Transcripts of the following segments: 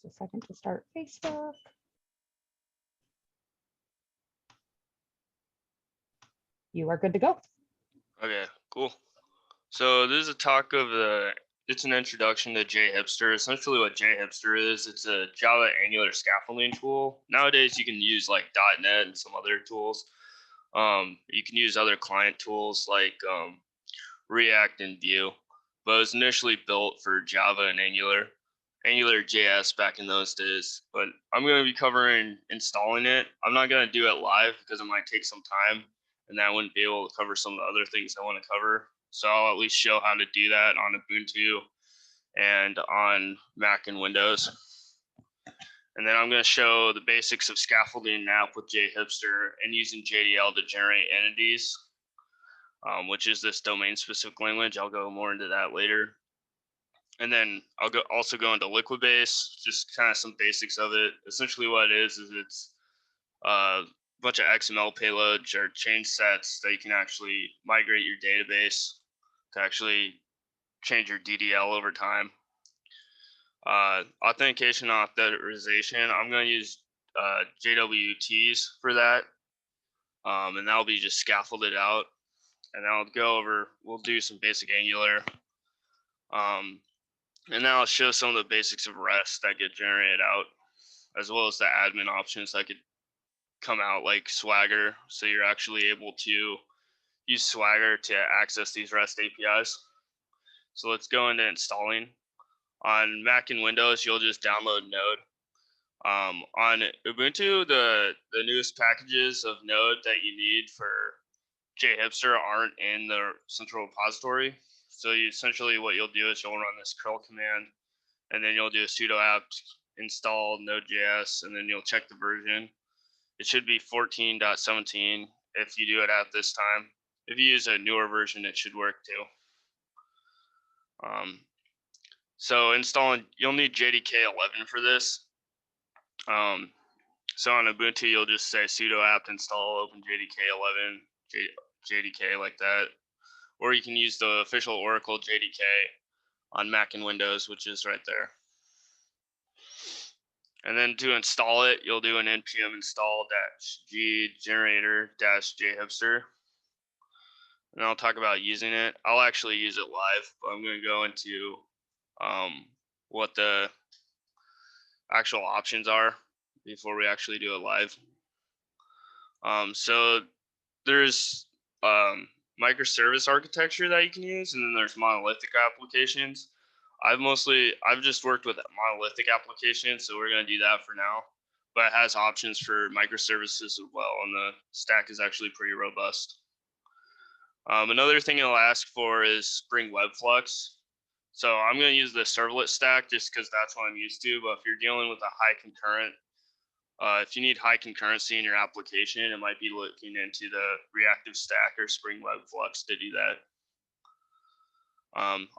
just a second to start Facebook. You are good to go. Okay, cool. So this is a talk of it's an introduction to Jhipster. Essentially what Jhipster is, it's a Java Angular scaffolding tool. Nowadays you can use like .NET and some other tools. You can use other client tools like React and Vue, but it was initially built for Java and AngularJS back in those days. But I'm going to be covering installing it. I'm not going to do it live because it might take some time, and I wouldn't be able to cover some of the other things I want to cover. So I'll at least show how to do that on Ubuntu and on Mac and Windows. And then I'm going to show the basics of scaffolding an app with Jhipster and using JDL to generate entities, which is this domain-specific language. I'll go more into that later. And then I'll also go into liquibase, just kind of some basics of it. Essentially what it is it's a bunch of XML payloads or change sets that you can actually migrate your database to actually change your DDL over time. Authentication and authorization, I'm going to use Jwts for that. And that'll be just scaffolded out. And I'll go over, we'll do some basic Angular. And now I'll show some of the basics of REST that get generated out, as well as the admin options that could come out like Swagger. So you're actually able to use Swagger to access these REST APIs. So let's go into installing. On Mac and Windows, you'll just download Node. On Ubuntu, the newest packages of Node that you need for Jhipster aren't in the central repository. So essentially what you'll do is you'll run this curl command, and then you'll do a sudo apt install node.js, and then you'll check the version. It should be 14.17 if you do it at this time. If you use a newer version, it should work too. So installing, you'll need JDK 11 for this. So on Ubuntu, you'll just say sudo apt install open JDK 11, JDK like that. Or you can use the official Oracle JDK on Mac and Windows, which is right there. And then to install it, you'll do an npm install -g generator -jhipster. And I'll talk about using it. I'll actually use it live, but I'm going to go into what the actual options are before we actually do it live. So there's microservice architecture that you can use, and then there's monolithic applications. I've just worked with monolithic applications, so we're going to do that for now. But it has options for microservices as well, and the stack is actually pretty robust. Another thing it'll ask for is Spring Webflux. So I'm going to use the servlet stack just because that's what I'm used to. But if you're dealing with a high concurrent, if you need high concurrency in your application, it might be looking into the reactive stack or Spring Webflux to do that.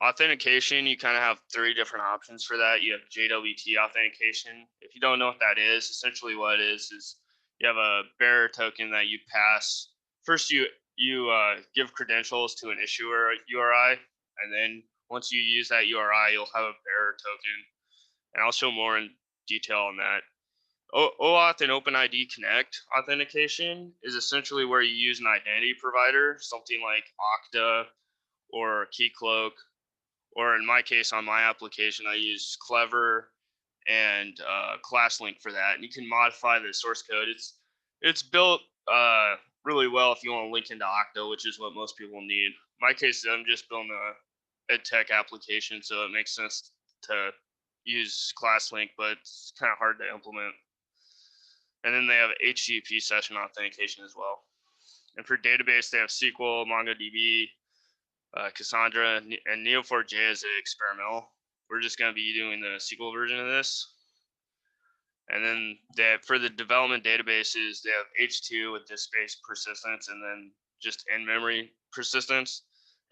Authentication, you kind of have 3 different options for that. You have Jwt Authentication. If you don't know what that is, essentially what it is you have a bearer token that you pass. First, you give credentials to an issuer URI, and then once you use that URI, you'll have a bearer token. And I'll show more in detail on that. Oauth and OpenID Connect authentication is essentially where you use an identity provider, something like Okta or Keycloak, or in my case on my application, I use Clever and ClassLink for that. And you can modify the source code. It's built really well if you want to link into Okta, which is what most people need. In my case, I'm just building a EdTech application, so it makes sense to use ClassLink, but it's kind of hard to implement. And then they have HTTP session authentication as well. And for database, they have SQL, MongoDB, Cassandra, and Neo4j is experimental. We're just going to be doing the SQL version of this. And then for the development databases, they have H2 with disk-based persistence and then just in-memory persistence.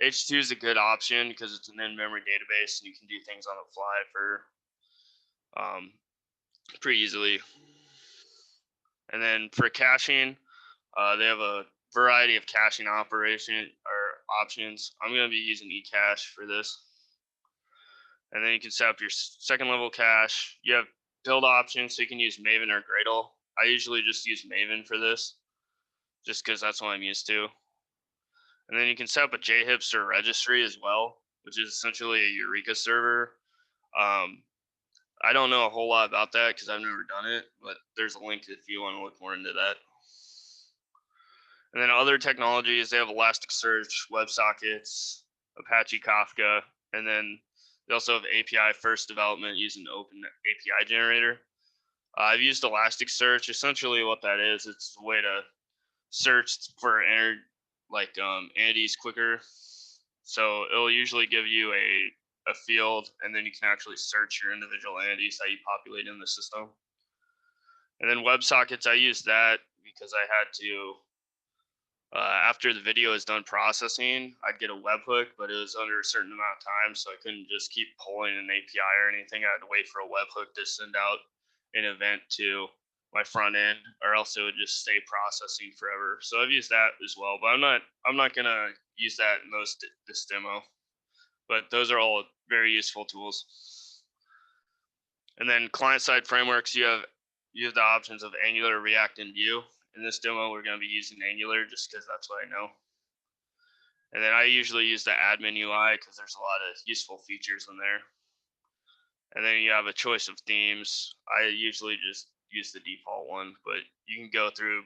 H2 is a good option because it's an in-memory database and you can do things on the fly for pretty easily. And then for caching, they have a variety of caching options. I'm going to be using eCache for this. And then you can set up your second level cache. You have build options, so you can use Maven or Gradle. I usually just use Maven for this, just because that's what I'm used to. And then you can set up a Jhipster registry as well, which is essentially a Eureka server. I don't know a whole lot about that because I've never done it, but there's a link if you want to look more into that. And then other technologies, they have Elasticsearch, Websockets, Apache Kafka, and then they also have API first development using Open API Generator. I've used Elasticsearch. Essentially, what that is, it's a way to search for entities quicker. So it'll usually give you a field, and then you can actually search your individual entities that you populate in the system. And then WebSockets, I used that because I had to. After the video is done processing, I'd get a webhook, but it was under a certain amount of time, so I couldn't just keep pulling an API or anything. I had to wait for a webhook to send out an event to my front end, or else it would just stay processing forever. So I've used that as well, but I'm not gonna use that in this demo. But those are all very useful tools. And then client-side frameworks, you have the options of Angular, React, and Vue. In this demo, we're going to be using Angular just because that's what I know. And then I usually use the admin UI because there's a lot of useful features in there. And then you have a choice of themes. I usually just use the default one, but you can go through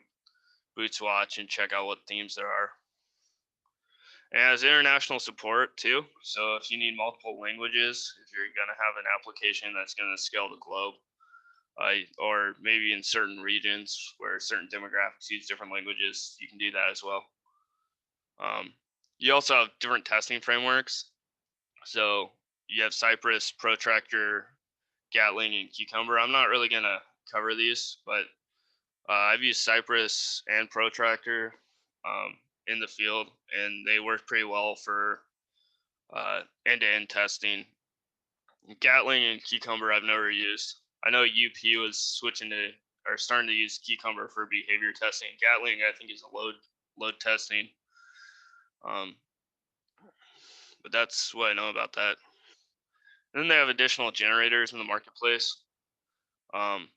Bootswatch and check out what themes there are. And it has international support too. So if you need multiple languages, if you're going to have an application that's going to scale the globe, or maybe in certain regions where certain demographics use different languages, you can do that as well. You also have different testing frameworks. So you have Cypress, Protractor, Gatling, and Cucumber. I'm not really going to cover these, but I've used Cypress and Protractor in the field, and they work pretty well for end-to-end testing. Gatling and Cucumber I've never used. I know UP was starting to use Cucumber for behavior testing. Gatling, I think, is a load testing. But that's what I know about that. And then they have additional generators in the marketplace. I'm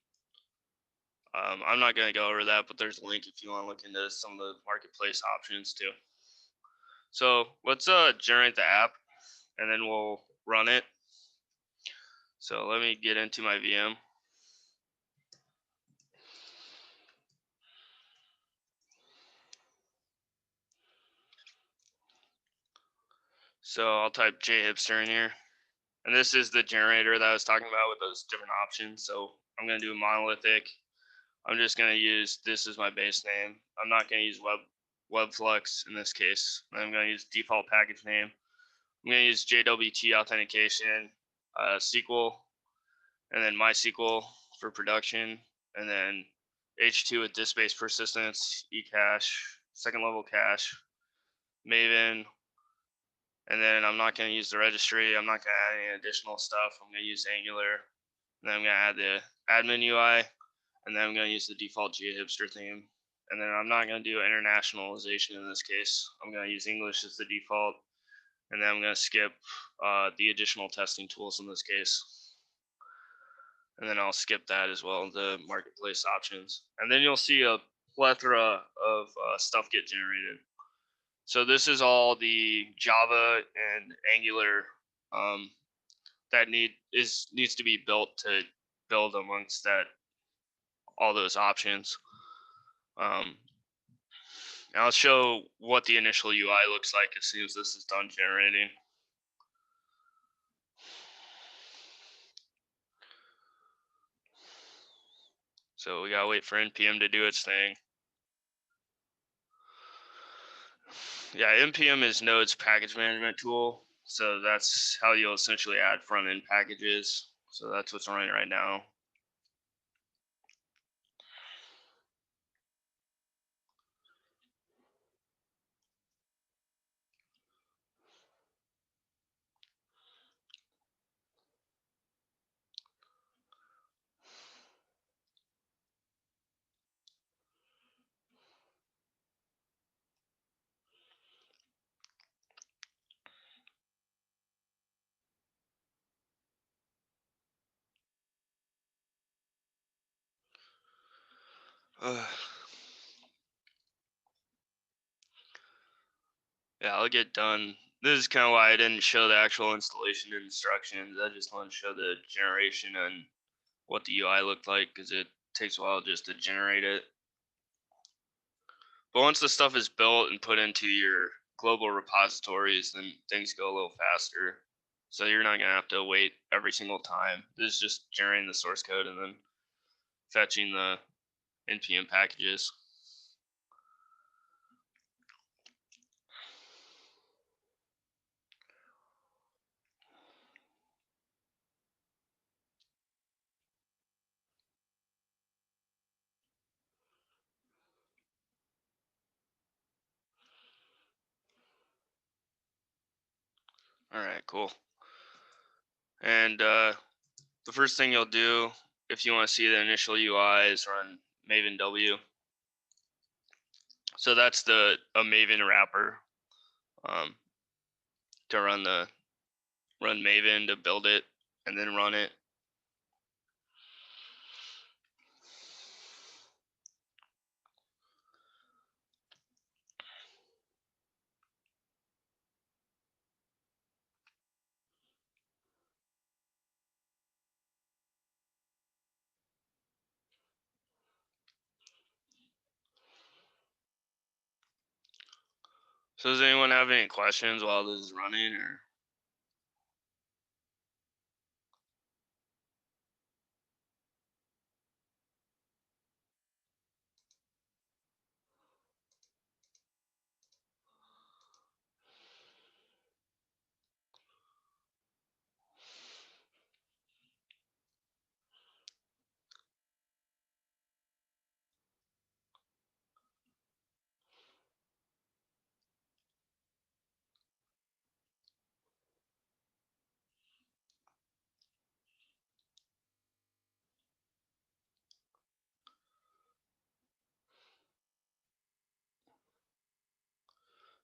not going to go over that, but there's a link if you want to look into some of the marketplace options too. So let's generate the app, and then we'll run it. So let me get into my VM. So I'll type Jhipster in here. And this is the generator that I was talking about with those different options. So I'm going to do monolithic. I'm just going to use this as my base name. I'm not going to use Webflux in this case. I'm going to use default package name. I'm going to use Jwt Authentication, SQL, and then MySQL for production, and then H2 with disk-based persistence, eCache, second level cache, Maven, and then I'm not going to use the registry. I'm not going to add any additional stuff. I'm going to use Angular, and then I'm going to add the admin UI, and then I'm going to use the default Jhipster theme. And then I'm not going to do internationalization in this case. I'm going to use English as the default, and then I'm going to skip the additional testing tools in this case. And then I'll skip that as well, the marketplace options. And then you'll see a plethora of stuff get generated. So this is all the Java and Angular that needs to be built to build amongst all those options. And I'll show what the initial UI looks like as soon as this is done generating. So we gotta wait for NPM to do its thing. Yeah, NPM is Node's package management tool. So that's how you'll essentially add front end packages. So that's what's running right now. Yeah, I'll get done. This is kind of why I didn't show the actual installation instructions. I just want to show the generation and what the UI looked like, because it takes a while just to generate it. But once the stuff is built and put into your global repositories, then things go a little faster. So you're not gonna have to wait every single time. This is just generating the source code and then fetching the npm packages. All right, cool. And the first thing you'll do if you want to see the initial UI is run Maven W. So that's a Maven wrapper to run Maven to build it and then run it. So does anyone have any questions while this is running, or?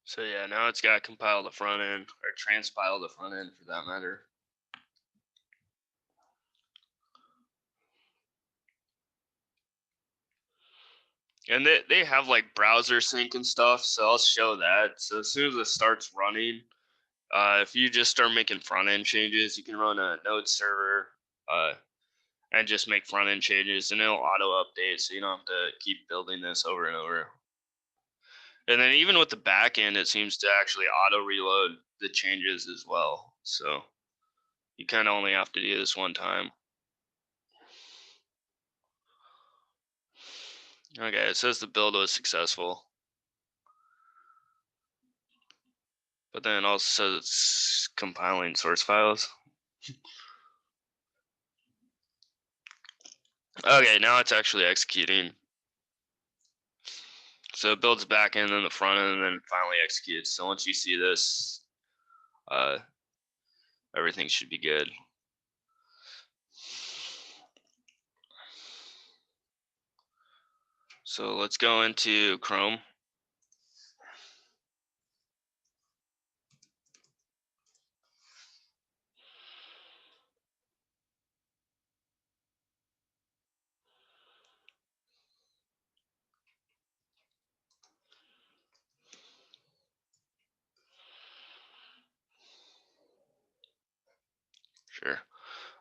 So yeah, now it's got to compile the front end, or transpile the front end for that matter. And they have like browser sync and stuff, so I'll show that. So as soon as it starts running, if you just start making front end changes, you can run a node server and just make front end changes, and it'll auto update, so you don't have to keep building this over and over. And then even with the back end, it seems to actually auto reload the changes as well. So you kind of only have to do this one time. Okay, it says the build was successful, but then it also says it's compiling source files. Okay, now it's actually executing. So it builds back end, then the front end, and then finally executes. So once you see this, everything should be good. So let's go into Chrome. Sure.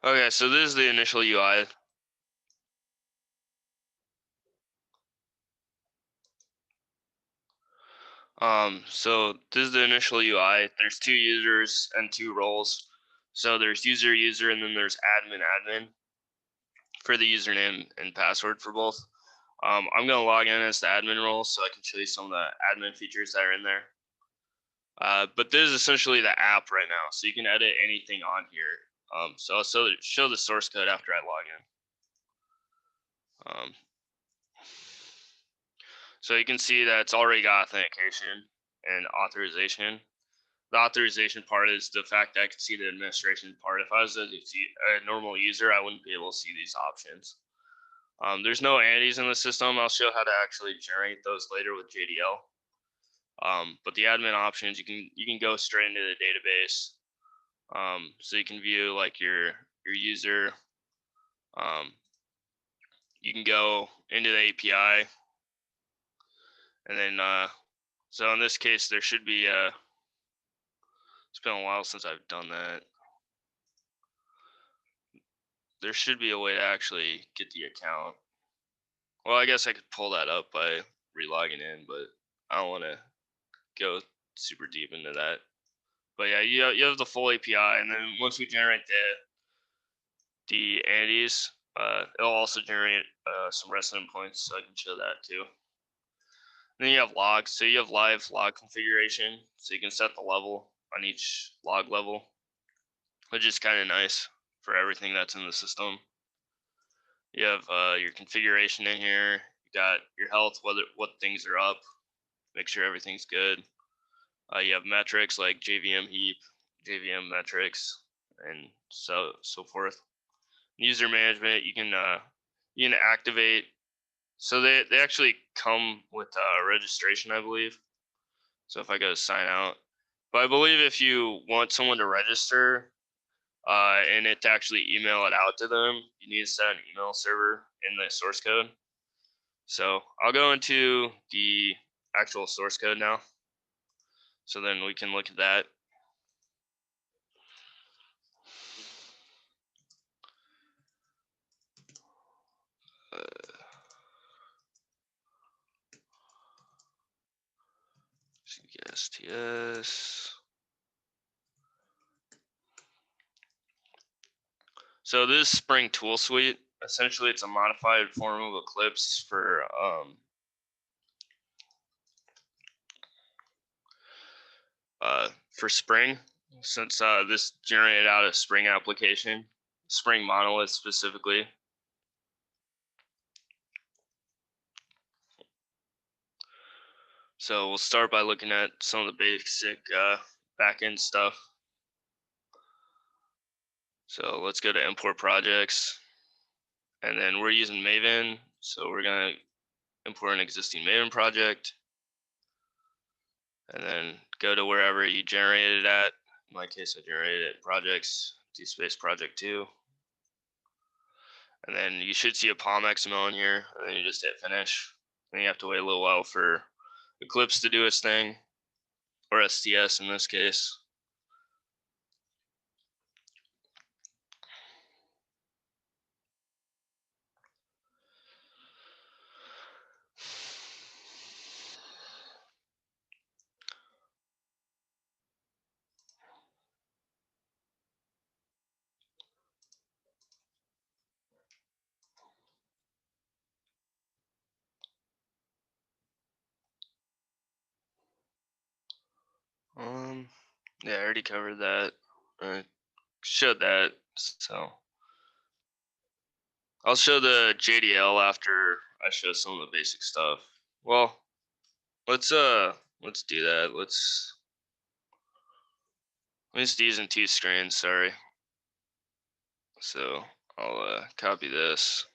Okay, so this is the initial UI. So this is the initial UI. There's 2 users and 2 roles. So there's user, and then there's admin for the username and password for both. I'm gonna log in as the admin role so I can show you some of the admin features that are in there. But this is essentially the app right now, so you can edit anything on here. So I'll show the source code after I log in. So you can see that it's already got authentication and authorization. The authorization part is the fact that I can see the administration part. If I was a normal user, I wouldn't be able to see these options. There's no entities in the system. I'll show how to actually generate those later with JDL. But the admin options, you can go straight into the database. So you can view like your user. You can go into the API. And then, so in this case, there should be, it's been a while since I've done that. There should be a way to actually get the account. Well, I guess I could pull that up by relogging in, but I don't want to go super deep into that. But yeah, you have the full API, and then once we generate the entities, it'll also generate some REST endpoints, so I can show that too. Then you have logs, so you have live log configuration, so you can set the level on each log level, which is kind of nice for everything that's in the system. You have your configuration in here. You got your health, what things are up, make sure everything's good. You have metrics like JVM heap, JVM metrics, and so forth. User management, you can activate. So they actually come with registration, I believe. So if I go to sign out, but I believe if you want someone to register and it to actually email it out to them, you need to set an email server in the source code. So I'll go into the actual source code now. So then we can look at that. STS. So this Spring tool suite, essentially it's a modified form of Eclipse for Spring, since this generated out a Spring application, Spring monolith specifically. So we'll start by looking at some of the basic backend stuff. So let's go to import projects, and then we're using Maven, so we're gonna import an existing Maven project, and then go to wherever you generated it at. In my case, I generated it projects, dspace project 2. And then you should see a POM XML in here, and then you just hit finish. And you have to wait a little while for Eclipse to do its thing, or STS in this case. Yeah, I already covered that. I showed that, so I'll show the JDL after I show some of the basic stuff. Well, let's do that. Let's just using two screens, sorry. So I'll copy this.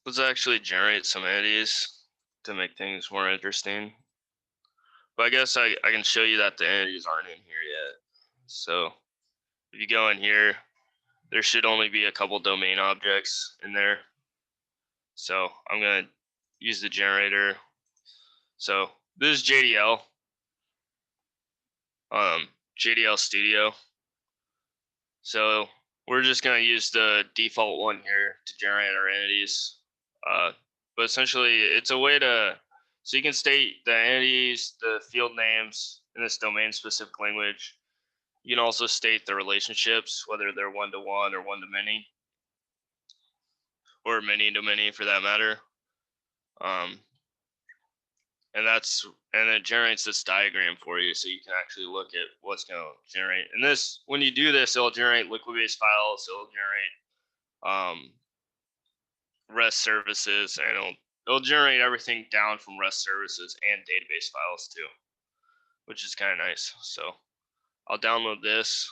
Let's actually generate some entities to make things more interesting. But I guess I can show you that the entities aren't in here yet. So if you go in here, there should only be a couple domain objects in there. So I'm going to use the generator. So this is JDL, JDL Studio. So we're just going to use the default one here to generate our entities. But essentially, it's a way to, so you can state the entities, the field names in this domain-specific language. You can also state the relationships, whether they're one-to-one or one-to-many, or many-to-many for that matter. And it generates this diagram for you, so you can actually look at what's going to generate. And this, when you do this, it'll generate liquibase files, it'll generate REST services, and it'll generate everything down from REST services and database files too, which is kind of nice. So I'll download this.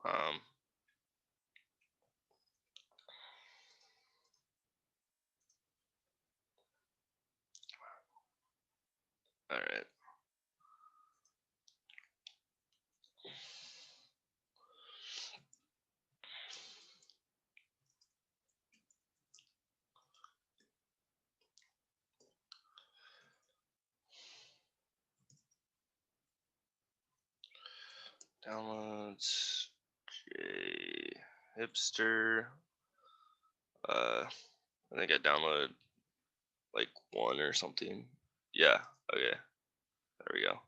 All right. Downloads Jhipster. I think I downloaded like 1 or something. Yeah, okay. There we go.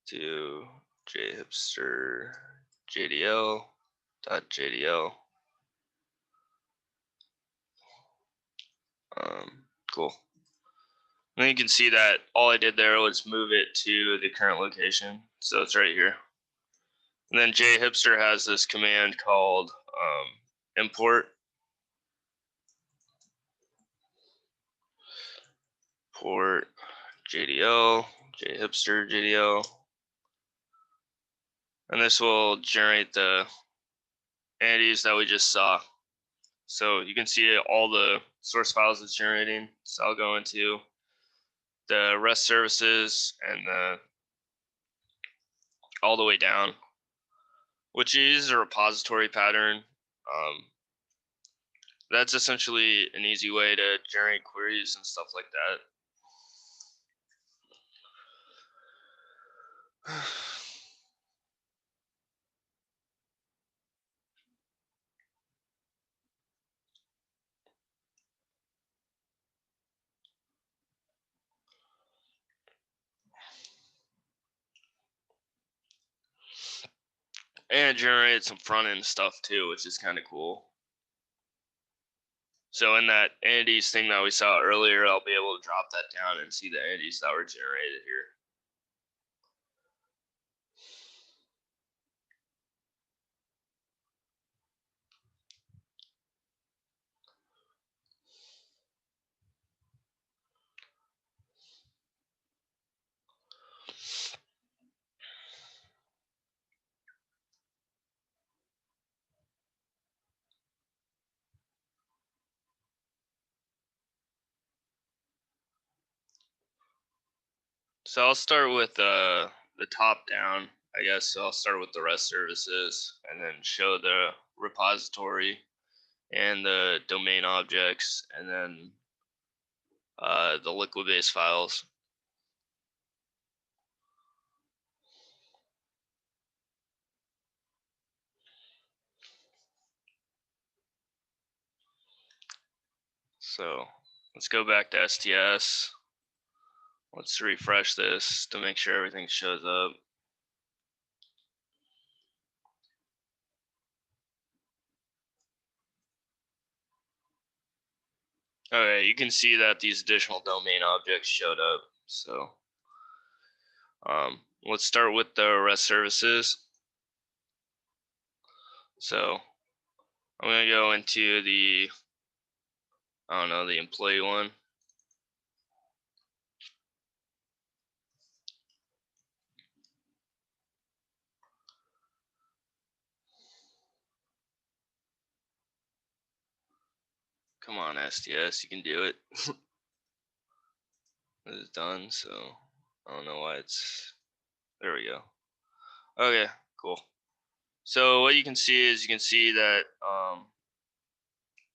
To Jhipster JDL.jdl. Cool. And then you can see that all I did there was move it to the current location. So it's right here. And then Jhipster has this command called import JDL, Jhipster JDL. And this will generate the entities that we just saw. So you can see all the source files it's generating. So I'll go into the REST services and all the way down, which is a repository pattern. That's essentially an easy way to generate queries and stuff like that. And generate some front end stuff too, which is kind of cool. So in that entities thing that we saw earlier, I'll be able to drop that down and see the entities that were generated here. So I'll start with the top down, I guess. So I'll start with the REST services and then show the repository and the domain objects and then the liquibase files. So let's go back to STS. Let's refresh this to make sure everything shows up. Okay, you can see that these additional domain objects showed up. So let's start with the REST services. So I'm going to go into the, the employee one. Come on, STS, you can do it. This is done, so I don't know why it's, there we go. Okay, cool. So what you can see is that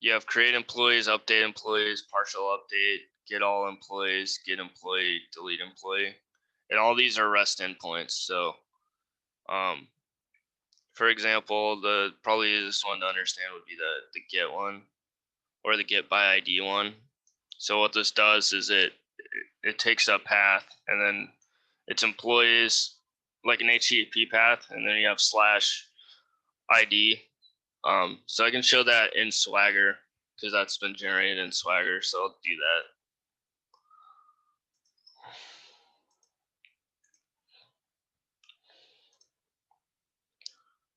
you have create employees, update employees, partial update, get all employees, get employee, delete employee. And all these are REST endpoints. So for example, the probably easiest one to understand would be the get one or the get by ID one. So what this does is it takes a path and then it's employees like an HTTP path, and then you have /ID. So I can show that in Swagger because that's been generated in Swagger. So I'll do that.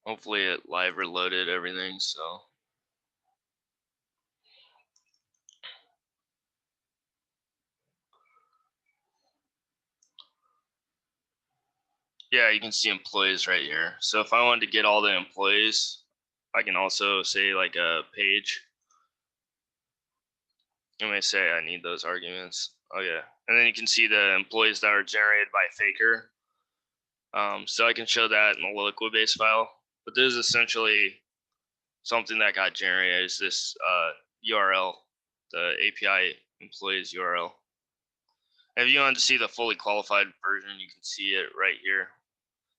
Hopefully it live reloaded everything. So yeah, you can see employees right here. So if I wanted to get all the employees, I can also say like a page. I'm gonna say I need those arguments. Okay, and then you can see the employees that are generated by Faker. So I can show that in the liquibase file. But this is essentially something that got generated. Is this URL, the API employees URL. And if you want to see the fully qualified version, you can see it right here.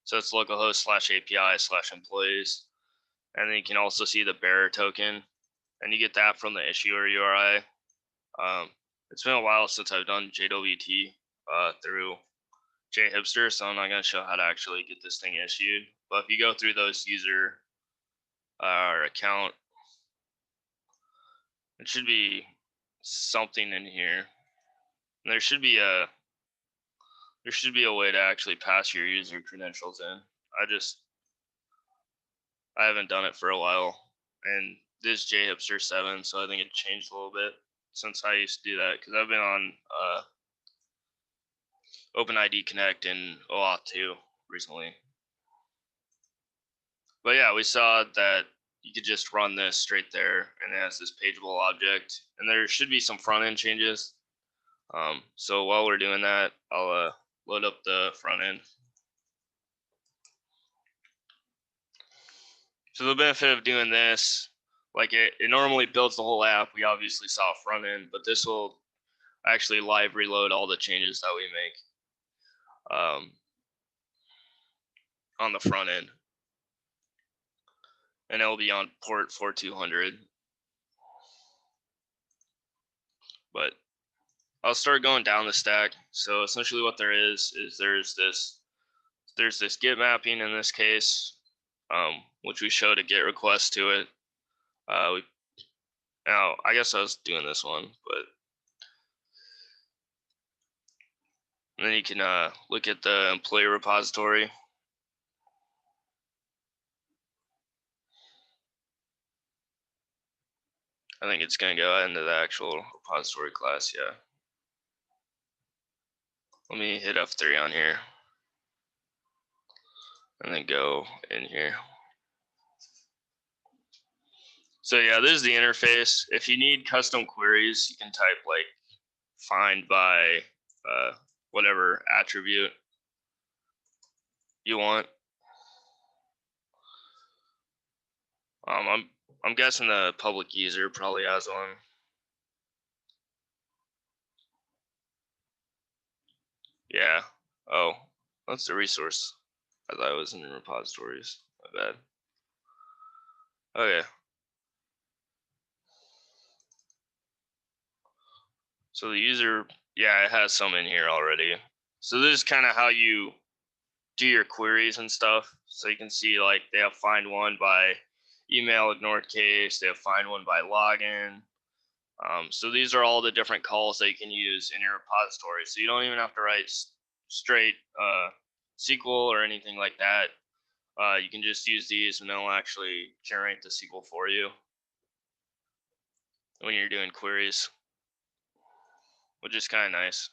So it's localhost/API/employees. And then you can also see the bearer token, and you get that from the issuer URI. It's been a while since I've done Jwt through Jhipster, so I'm not going to show how to actually get this thing issued. But if you go through those user or account, it should be something in here. And there should be a way to actually pass your user credentials in. I haven't done it for a while, and this is Jhipster 7, so I think it changed a little bit since I used to do that, because I've been on OpenID Connect and Oauth 2 recently. But yeah, we saw that you could just run this straight there, and it has this pageable object, and there should be some front end changes. So while we're doing that, I'll load up the front end. So the benefit of doing this, like it normally builds the whole app. We obviously saw front end, but this will actually live reload all the changes that we make on the front end. And it'll be on port 4200. But I'll start going down the stack. So essentially what there is there's this Git mapping in this case, which we showed a Git request to it. Now I guess I was doing this one, but and then you can look at the employee repository. I think it's going to go into the actual repository class, yeah. Let me hit F3 on here and then go in here. So yeah, this is the interface. If you need custom queries, you can type like find by whatever attribute you want. I'm guessing the public user probably has one. Yeah. Oh, that's the resource. I thought it was in repositories. My bad. Okay. So the user, yeah, it has some in here already. So this is kind of how you do your queries and stuff. So you can see like they have find one by email ignored case. They have find one by login. So these are all the different calls that you can use in your repository. So you don't even have to write straight SQL or anything like that. You can just use these and they'll actually generate the SQL for you when you're doing queries, which is kind of nice.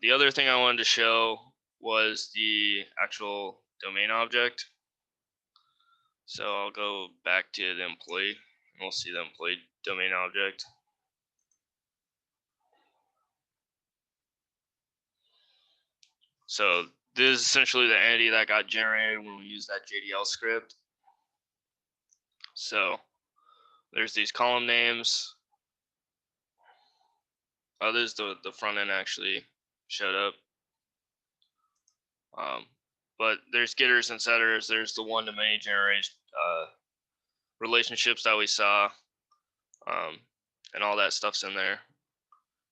The other thing I wanted to show was the actual domain object. So I'll go back to the employee and we'll see the employee domain object. So this is essentially the entity that got generated when we use that JDL script. So there's these column names. Oh, this is the front end actually showed up. But there's getters and setters. There's the one-to-many generation relationships that we saw, and all that stuff's in there.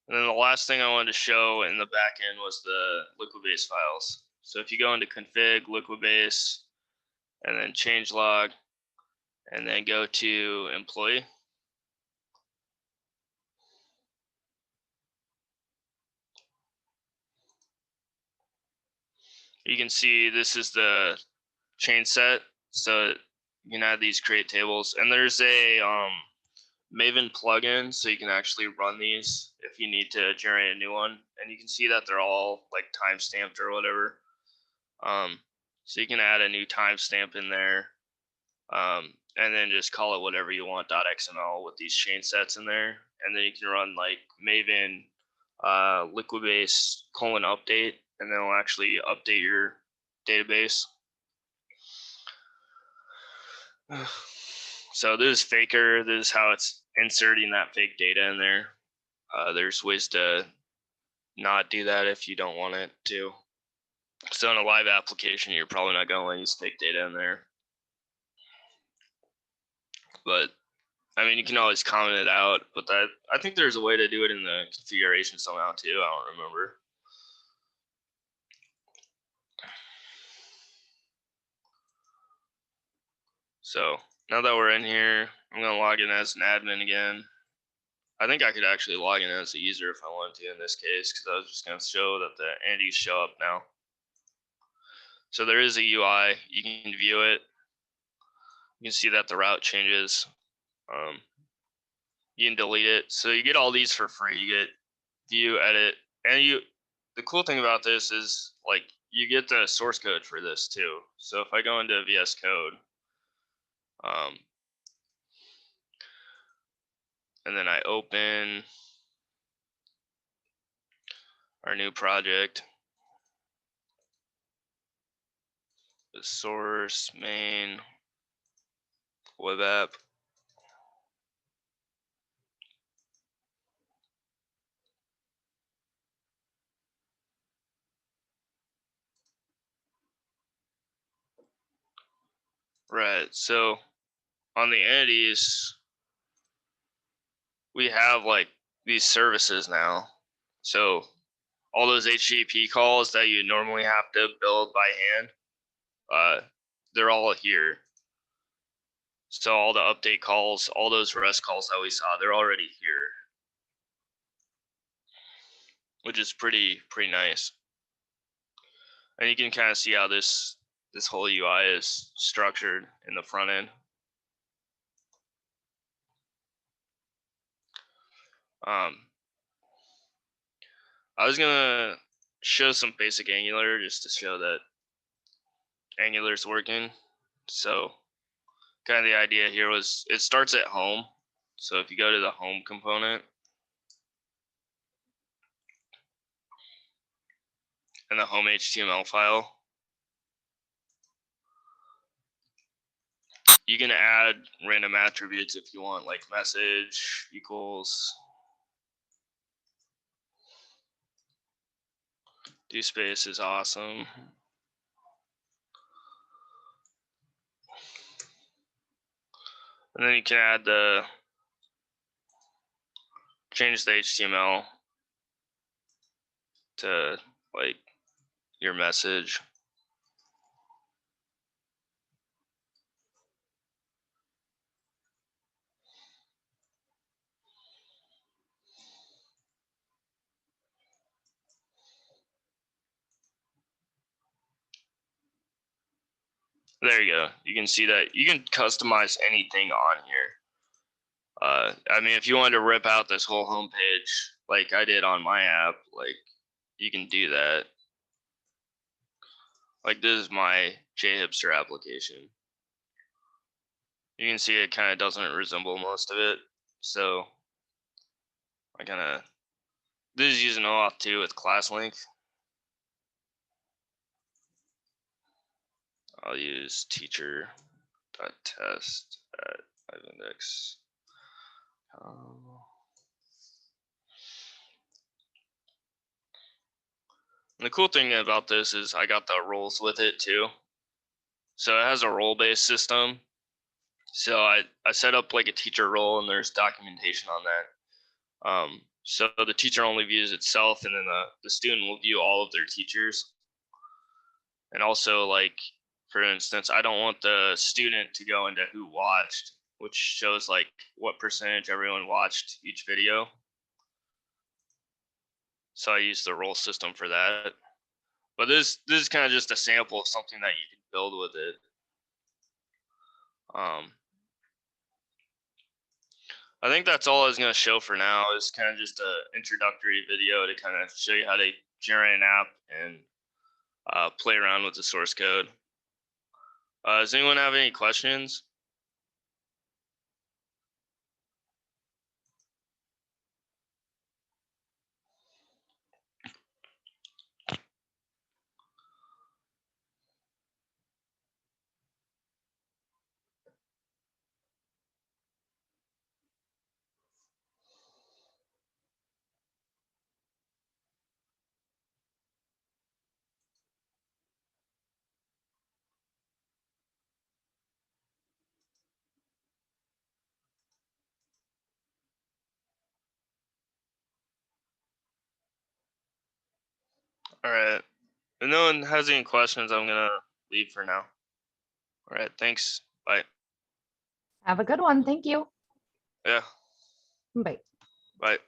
And then the last thing I wanted to show in the back end was the liquibase files. So if you go into config, liquibase, and then changelog, and then go to employee, you can see this is the chain set. So you can add these create tables, and there's a Maven plugin, so you can actually run these if you need to generate a new one, and you can see that they're all like time stamped or whatever. So you can add a new timestamp in there, and then just call it whatever you want .xml with these chain sets in there, and then you can run like Maven liquibase :update, and then it'll actually update your database. So this is Faker. This is how it's inserting that fake data in there. There's ways to not do that if you don't want it to. So in a live application, you're probably not going to let you stick data in there. But I mean, you can always comment it out, but I think there's a way to do it in the configuration somehow too. I don't remember. So now that we're in here, I'm going to log in as an admin again. I think I could actually log in as a user if I wanted to in this case, because I was just going to show that the entities show up now. So there is a UI. You can view it. You can see that the route changes. You can delete it. So you get all these for free. You get view, edit, and the cool thing about this is like you get the source code for this too. So if I go into VS Code, and then I open our new project, the source main web app. Right, so on the entities, we have like these services now. So all those HTTP calls that you normally have to build by hand, they're all here. So all the update calls, all those REST calls that we saw, they're already here, which is pretty nice. And you can kind of see how this whole UI is structured in the front end. I was gonna show some basic Angular just to show that Angular is working. So kind of the idea here was it starts at home. So if you go to the home component and the home HTML file, you can add random attributes if you want, like message equals do space is awesome. And then you can add change the HTML to like your message. There you go. You can see that you can customize anything on here. I mean, if you wanted to rip out this whole homepage like I did on my app, like you can do that. Like this is my Jhipster application. You can see it kind of doesn't resemble most of it. So this is using Oauth 2 with class length. I'll use teacher.test at index. And the cool thing about this is I got the roles with it too. So it has a role-based system. So I set up like a teacher role, and there's documentation on that. So the teacher only views itself, and then the student will view all of their teachers. And also, like, for instance, I don't want the student to go into who watched, which shows like what percentage everyone watched each video. So I use the role system for that. But this is kind of just a sample of something that you can build with it. I think that's all I was going to show for now. Is kind of just an introductory video to kind of show you how to generate an app and play around with the source code. Does anyone have any questions? All right. If no one has any questions, I'm gonna leave for now. All right. Thanks. Bye. Have a good one. Thank you. Yeah. Bye. Bye.